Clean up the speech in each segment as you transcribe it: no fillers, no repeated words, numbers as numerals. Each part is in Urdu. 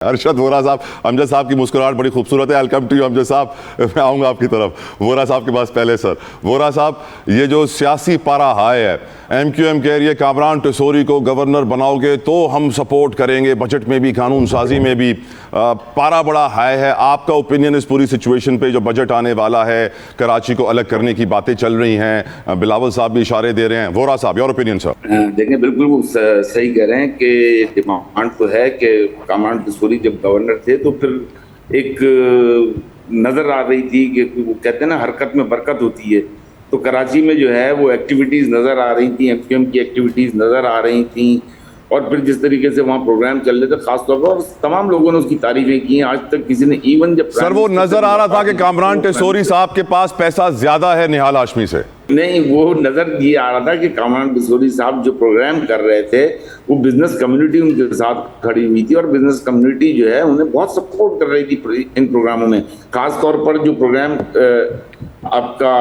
ارشد وورا صاحب، امجد صاحب کی مسکراہٹ بڑی خوبصورت ہے. I'll come to you امجد صاحب. میں آؤں گا آپ کی طرف. وورا صاحب کے پاس پہلے سر. وورا صاحب، یہ جو سیاسی پارا ہائے ہے، ایم کیو ایم کہہ رہی ہے کامران ٹیسوری کو گورنر بناؤ گے تو ہم سپورٹ کریں گے، بجٹ میں بھی قانون سازی میں بھی. پارا بڑا ہائے ہے. آپ کا اوپینین اس پوری سچویشن پہ، جو بجٹ آنے والا ہے، کراچی کو الگ کرنے کی باتیں چل رہی ہیں، بلاول صاحب بھی اشارے دے رہے ہیں. وورا صاحب، یور اوپینین سر. دیکھیں، بالکل وہ صحیح کہہ رہے ہیں کہ ڈیمانڈ تو ہے کہ کامران ٹیسوری جب گورنر تھے تو پھر ایک نظر آ رہی تھی کہ وہ کہتے ہیں نا حرکت میں برکت ہوتی ہے، تو کراچی میں جو ہے وہ ایکٹیویٹیز نظر آ رہی تھیں، ایم کیو ایم کی ایکٹیویٹیز نظر آ رہی تھیں، اور پھر جس طریقے سے وہاں پروگرام چل رہے تھے، خاص طور پر تمام لوگوں نے اس کی تعریفیں کی ہیں. آج تک کسی نے ایون جب سر وہ نظر آ رہا تھا کہ کامران ٹیسوری صاحب کے پاس پیسہ زیادہ ہے نہال ہاشمی سے. نہیں، وہ نظر یہ آ رہا تھا کہ کامران ٹیسوری صاحب جو پروگرام کر رہے تھے وہ بزنس کمیونٹی ان کے ساتھ کھڑی ہوئی تھی، اور بزنس کمیونٹی جو ہے انہیں بہت سپورٹ کر رہی تھی ان پروگراموں میں. خاص طور پر جو پروگرام آپ کا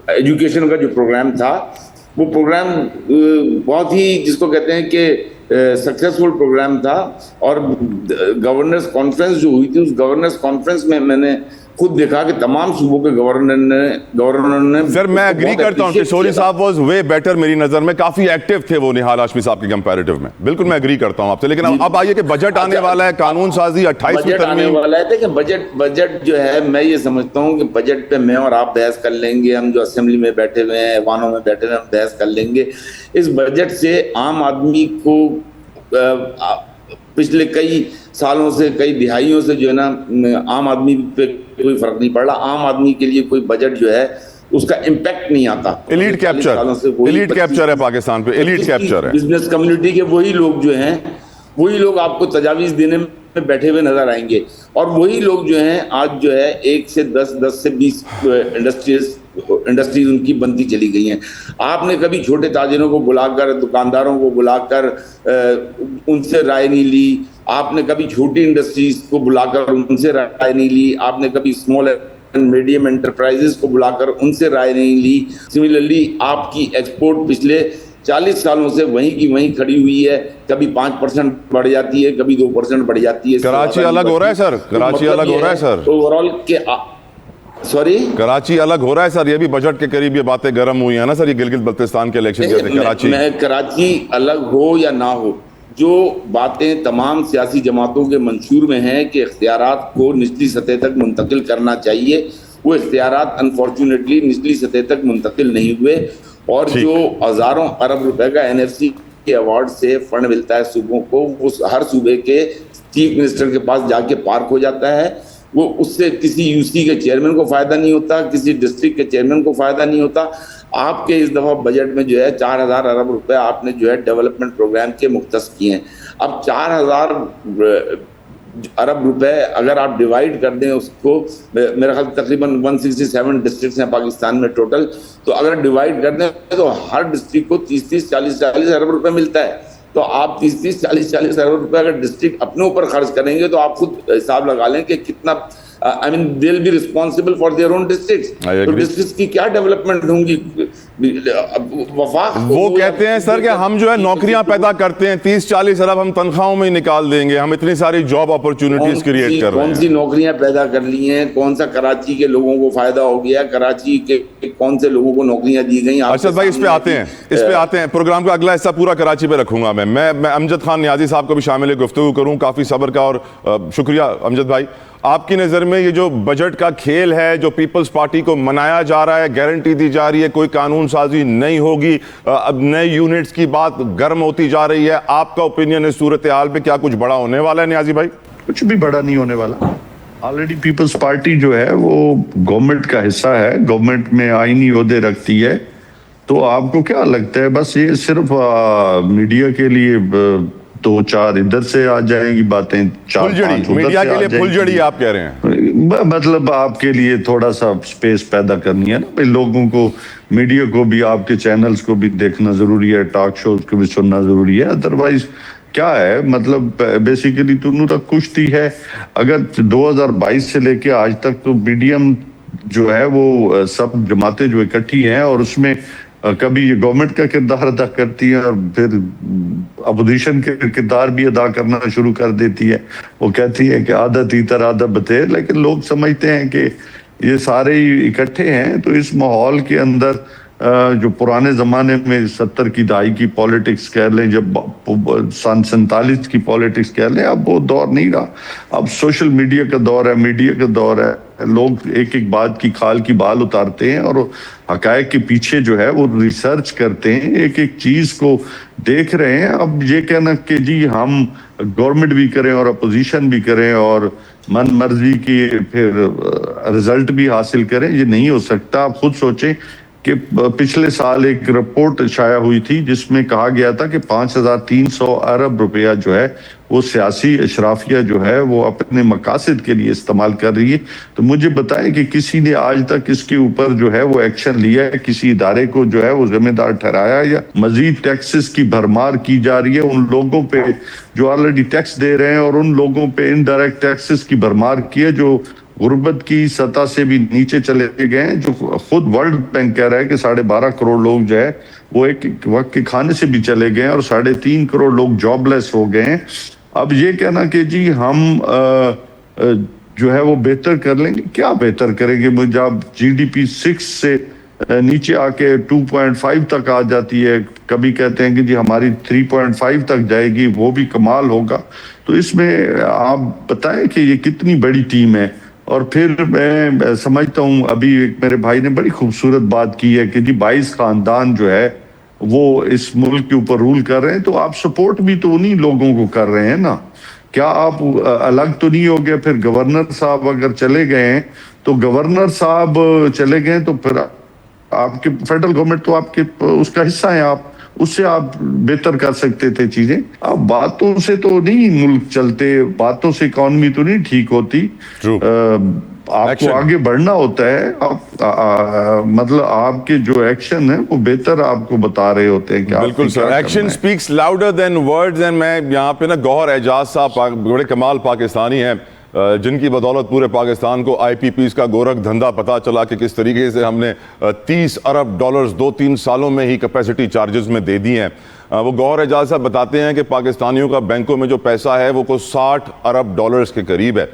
ایجوکیشن کا جو پروگرام تھا، وہ پروگرام بہت ہی جس کو کہتے ہیں کہ سکسیسفل پروگرام تھا. اور گورنرز کانفرنس جو ہوئی تھی، اس گورنرز کانفرنس میں میں نے خود دیکھا کہ تمام صوبوں کے گورنر نے سر میں اگری کرتا ہوں ٹیسوری صاحب واز وے بیٹر. میری نظر میں کافی ایکٹیو تھے وہ نہال ہاشمی صاحب کی کمپیریٹیو میں. بالکل میں اگری کرتا ہوں آپ سے. لیکن اب آئیے کہ بجٹ آنے والا ہے، قانون سازی 28ویں ترمیم والا ہے. دیکھیں بجٹ جو ہے، میں یہ سمجھتا ہوں کہ بجٹ پہ میں اور آپ بحث کر لیں گے، ہم جو اسمبلی میں بیٹھے ہوئے ہیں، ایوانوں میں بیٹھے ہوئے ہیں، ہم بحث کر لیں گے. اس بجٹ سے عام آدمی کو پچھلے کئی سالوں سے، کئی دہائیوں سے جو ہے نا، عام آدمی پہ کوئی فرق نہیں پڑ رہا. عام آدمی کے لیے کوئی بجٹ جو ہے اس کا امپیکٹ نہیں آتا. ایلیٹ کیپچر ہے پاکستان پہ، ایلیٹ کیپچر ہے. بزنس کمیونٹی کے وہی لوگ جو ہیں، وہی لوگ آپ کو تجاویز دینے میں بیٹھے ہوئے نظر آئیں گے. اور وہی لوگ جو ہیں آج جو ہے 1 سے 10، 10 سے 20 انڈسٹریز ان کی بنتی چلی گئی ہیں. آپ نے کبھی چھوٹے تاجروں کو بلا کر، دکانداروں کو بلا کر ان سے رائے نہیں لی. آپ نے کبھی چھوٹی انڈسٹریز کو بلا کر ان سے رائے نہیں لی. آپ نے کبھی اسمال اینڈ میڈیم انٹرپرائزز کو بلا کر ان سے رائے نہیں لی. سملرلی آپ کی ایکسپورٹ پچھلے 40 سالوں سے وہیں کی وہیں کھڑی ہوئی ہے. کبھی 5% بڑھ جاتی ہے، کبھی 2% بڑھ جاتی ہے. کراچی الگ ہو رہا ہے سر، کراچی الگ ہو رہا ہے سر. اوورال کے کراچی الگ ہو رہا ہے سر. یہ بھی بجٹ کے قریب یہ باتیں گرم ہوئی ہیں نا سر. یہ گلگت بلتستان کے الیکشن کراچی الگ ہو یا نہ ہو، جو باتیں تمام سیاسی جماعتوں کے منشور میں ہیں کہ اختیارات کو نچلی سطح تک منتقل کرنا چاہیے، وہ اختیارات انفارچونیٹلی نچلی سطح تک منتقل نہیں ہوئے. اور جو ہزاروں ارب روپے کا NFC کے ایوارڈ سے فنڈ ملتا ہے صوبوں کو، وہ ہر صوبے کے چیف منسٹر کے پاس جا کے پارک ہو جاتا ہے. وہ اس سے کسی UC کے چیئرمین کو فائدہ نہیں ہوتا، کسی ڈسٹرکٹ کے چیئرمین کو فائدہ نہیں ہوتا. آپ کے اس دفعہ بجٹ میں جو ہے 4000 ارب روپے آپ نے جو ہے ڈیولپمنٹ پروگرام کے مختص کیے ہیں. اب 4000 ارب روپے اگر آپ ڈیوائیڈ کر دیں اس کو، میرا خیال تقریباً 167 ڈسٹرکٹس ہیں پاکستان میں ٹوٹل، تو اگر ڈیوائیڈ کر دیں تو ہر ڈسٹرکٹ کو 30 40 ارب روپے ملتا ہے. تو آپ 30 40 ارب روپے اگر ڈسٹرکٹ اپنے اوپر خرچ کریں گے تو آپ خود حساب لگا لیں کہ کتنا they'll be responsible for their own districts. تو ڈسٹرکٹس کی کیا ڈیولپمنٹ ہوں گی؟ وفاق وہ کہتے ہیں سر کہ ہم جو ہے نوکریاں پیدا کرتے ہیں، 30-40 ارب ہم تنخواہوں میں نکال دیں گے، ہم اتنی ساری جاب اپرچونٹیز کریٹ کر رہے ہیں. کون سی نوکریاں پیدا کر لی ہیں؟ کون سا کراچی کے لوگوں کو فائدہ ہو گیا؟ کراچی کے کون سے لوگوں کو نوکریاں دی گئیں؟ ارشد بھائی اس پہ آتے ہیں. پروگرام کا اگلا حصہ پورا کراچی پہ رکھوں گا. میں امجد خان نیازی صاحب کو بھی شامل گفتگو کروں. کافی صبر کا، اور شکریہ امجد بھائی. آپ کی نظر میں یہ جو بجٹ کا کھیل ہے، جو پیپلز پارٹی کو منایا جا رہا ہے، گارنٹی دی جا رہی ہے کوئی قانون سازی نہیں ہوگی، اب نئے یونٹس کی بات گرم ہوتی جا رہی ہے، آپ کا اوپینین اس صورتحال پہ کیا کچھ بڑا ہونے والا ہے نیازی بھائی؟ کچھ بھی بڑا نہیں ہونے والا. آلریڈی پیپلز پارٹی جو ہے وہ گورنمنٹ کا حصہ ہے، گورنمنٹ میں آئینی عہدے رکھتی ہے. تو آپ کو کیا لگتا ہے بس یہ صرف میڈیا کے لیے 2-4 ادھر سے آ جائیں گی باتیں، 4-5 میڈیا کے لیے پھلجڑی آپ کہہ رہے ہیں؟ مطلب آپ کے لیے تھوڑا سا سپیس پیدا کرنی ہے نا لوگوں کو. میڈیا کو بھی، آپ کے چینلز کو بھی دیکھنا ضروری ہے، ٹاک شوز کو بھی سننا ضروری ہے. ادروائز کیا ہے مطلب بیسیکلی تو انہوں تک کشتی ہے. اگر 2022 سے لے کے آج تک تو میڈیم جو ہے وہ سب جماعتیں جو اکٹھی ہیں، اور اس میں کبھی یہ گورنمنٹ کا کردار ادا کرتی ہے اور پھر اپوزیشن کے کردار بھی ادا کرنا شروع کر دیتی ہے. وہ کہتی ہے کہ آدھا تیتر آدھا بتیر، لیکن لوگ سمجھتے ہیں کہ یہ سارے ہی اکٹھے ہیں. تو اس ماحول کے اندر جو پرانے زمانے میں 70 کی دہائی کی پالیٹکس کہہ لیں، جب سن 47 کی پالیٹکس کہہ لیں، اب وہ دور نہیں رہا. اب سوشل میڈیا کا دور ہے، میڈیا کا دور ہے. لوگ ایک ایک بات کی کھال کی بال اتارتے ہیں اور حقائق کے پیچھے جو ہے وہ ریسرچ کرتے ہیں، ایک ایک چیز کو دیکھ رہے ہیں. اب یہ کہنا کہ جی ہم گورنمنٹ بھی کریں اور اپوزیشن بھی کریں اور من مرضی کی پھر رزلٹ بھی حاصل کریں، یہ نہیں ہو سکتا. آپ خود سوچیں کہ پچھلے سال ایک رپورٹ شائع ہوئی تھی جس میں کہا گیا تھا کہ 5300 ارب روپیہ جو ہے وہ سیاسی اشرافیہ جو ہے وہ اپنے مقاصد کے لیے استعمال کر رہی ہے. تو مجھے بتائیں کہ کسی نے آج تک اس کے اوپر جو ہے وہ ایکشن لیا ہے، کسی ادارے کو جو ہے وہ ذمہ دار ٹھہرایا، یا مزید ٹیکسز کی بھرمار کی جا رہی ہے ان لوگوں پہ جو آلریڈی ٹیکس دے رہے ہیں، اور ان لوگوں پہ انڈائریکٹ ٹیکسز کی بھرمار کی ہے جو غربت کی سطح سے بھی نیچے چلے گئے ہیں. جو خود ورلڈ بینک کہہ رہا ہے کہ 12.5 کروڑ لوگ جو ہے وہ ایک وقت کے کھانے سے بھی چلے گئے ہیں اور 3.5 کروڑ لوگ جاب لیس ہو گئے ہیں. اب یہ کہنا کہ جی ہم جو ہے وہ بہتر کر لیں گے، کیا بہتر کریں گے؟ جب جی ڈی پی 6 سے نیچے آ کے 2.5 تک آ جاتی ہے، کبھی کہتے ہیں کہ جی ہماری 3.5 تک جائے گی، وہ بھی کمال ہوگا. تو اس میں آپ بتائیں کہ یہ کتنی بڑی ٹیم ہے. اور پھر میں سمجھتا ہوں ابھی ایک میرے بھائی نے بڑی خوبصورت بات کی ہے کہ جی 22 خاندان جو ہے وہ اس ملک کے اوپر رول کر رہے ہیں، تو آپ سپورٹ بھی تو انہی لوگوں کو کر رہے ہیں نا. کیا آپ الگ تو نہیں ہو گئے؟ پھر گورنر صاحب اگر چلے گئے ہیں تو گورنر صاحب چلے گئے تو پھر آپ کے فیڈرل گورنمنٹ تو آپ کے اس کا حصہ ہیں، آپ اس سے آپ بہتر کر سکتے تھے چیزیں. اب باتوں سے تو نہیں ملک چلتے، باتوں سے اکانومی تو نہیں ٹھیک ہوتی. آپ کو آگے بڑھنا ہوتا ہے. مطلب آپ کے جو ایکشن ہیں وہ بہتر آپ کو بتا رہے ہوتے ہیں کہ بالکل sir, action speaks louder than words. And میں یہاں پہ نا گوہر اعجاز صاحب بڑے کمال پاکستانی ہیں جن کی بدولت پورے پاکستان کو آئی پی پیز کا گورکھ دھندا پتا چلا کہ کس طریقے سے ہم نے 30 ارب ڈالرز 2-3 سالوں میں ہی کیپیسٹی چارجز میں دے دی ہیں. وہ گوہر اعجاز صاحب بتاتے ہیں کہ پاکستانیوں کا بینکوں میں جو پیسہ ہے وہ 60 ارب ڈالرز کے قریب ہے،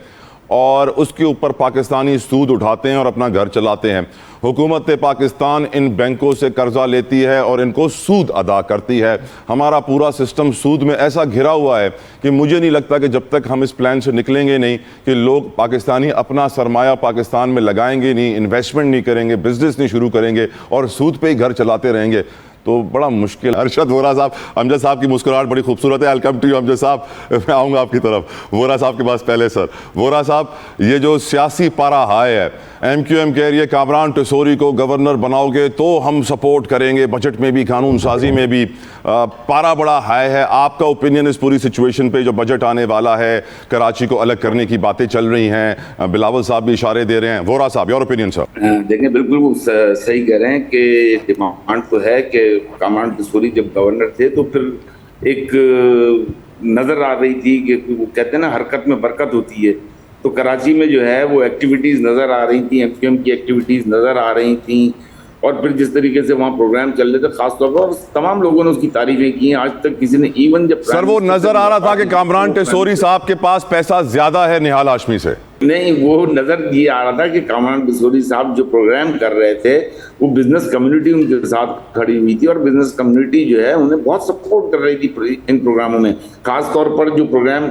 اور اس کے اوپر پاکستانی سود اٹھاتے ہیں اور اپنا گھر چلاتے ہیں. حکومت پاکستان ان بینکوں سے قرضہ لیتی ہے اور ان کو سود ادا کرتی ہے. ہمارا پورا سسٹم سود میں ایسا گھرا ہوا ہے کہ مجھے نہیں لگتا کہ جب تک ہم اس پلان سے نکلیں گے نہیں کہ لوگ پاکستانی اپنا سرمایہ پاکستان میں لگائیں گے نہیں، انویسٹمنٹ نہیں کریں گے، بزنس نہیں شروع کریں گے اور سود پہ ہی گھر چلاتے رہیں گے تو بڑا مشکل. ارشد وورا صاحب، امجد صاحب کی مسکراہٹ بڑی خوبصورت ہے. ویلکم ٹو یو امجد صاحب. میں آؤں گا آپ کی طرف. وورا صاحب کے پاس پہلے سر. وورا صاحب، یہ جو سیاسی پارا ہائے ہے، ایم کیو ایم کہہ رہی ہے کامران ٹیسوری کو گورنر بناؤ گے تو ہم سپورٹ کریں گے، بجٹ میں بھی قانون سازی میں بھی. پارا بڑا ہائے ہے. آپ کا اوپینین اس پوری سچویشن پہ جو بجٹ آنے والا ہے، کراچی کو الگ کرنے کی باتیں چل رہی ہیں، بلاول صاحب بھی اشارے دے رہے ہیں. وورا صاحب، یور اوپینین سر. دیکھیں بالکل وہ صحیح کہہ رہے ہیں کہ ڈیمانڈ تو ہے کہ کامران ٹیسوری جب گورنر تھے تو پھر ایک نظر آ رہی تھی کہ وہ کہتے ہیں نا حرکت میں برکت ہوتی ہے، تو کراچی میں جو ہے وہ ایکٹیویٹیز نظر آ رہی تھیں، ایم کیو ایم کی ایکٹیویٹیز نظر آ رہی تھیں، اور پھر جس طریقے سے وہاں پروگرام چل رہے تھے خاص طور پر، اور تمام لوگوں نے اس کی تعریفیں کی ہیں. آج تک کسی نے ایون جب سر وہ نظر آ رہا تھا کہ کامران ٹیسوری صاحب کے پاس پیسہ زیادہ ہے نہال ہاشمی سے. نہیں، وہ نظر یہ آ رہا تھا کہ کامران ٹیسوری صاحب جو پروگرام کر رہے تھے وہ بزنس کمیونٹی ان کے ساتھ کھڑی ہوئی تھی، اور بزنس کمیونٹی جو ہے انہیں بہت سپورٹ کر رہی تھی ان پروگراموں میں. خاص طور پر جو پروگرام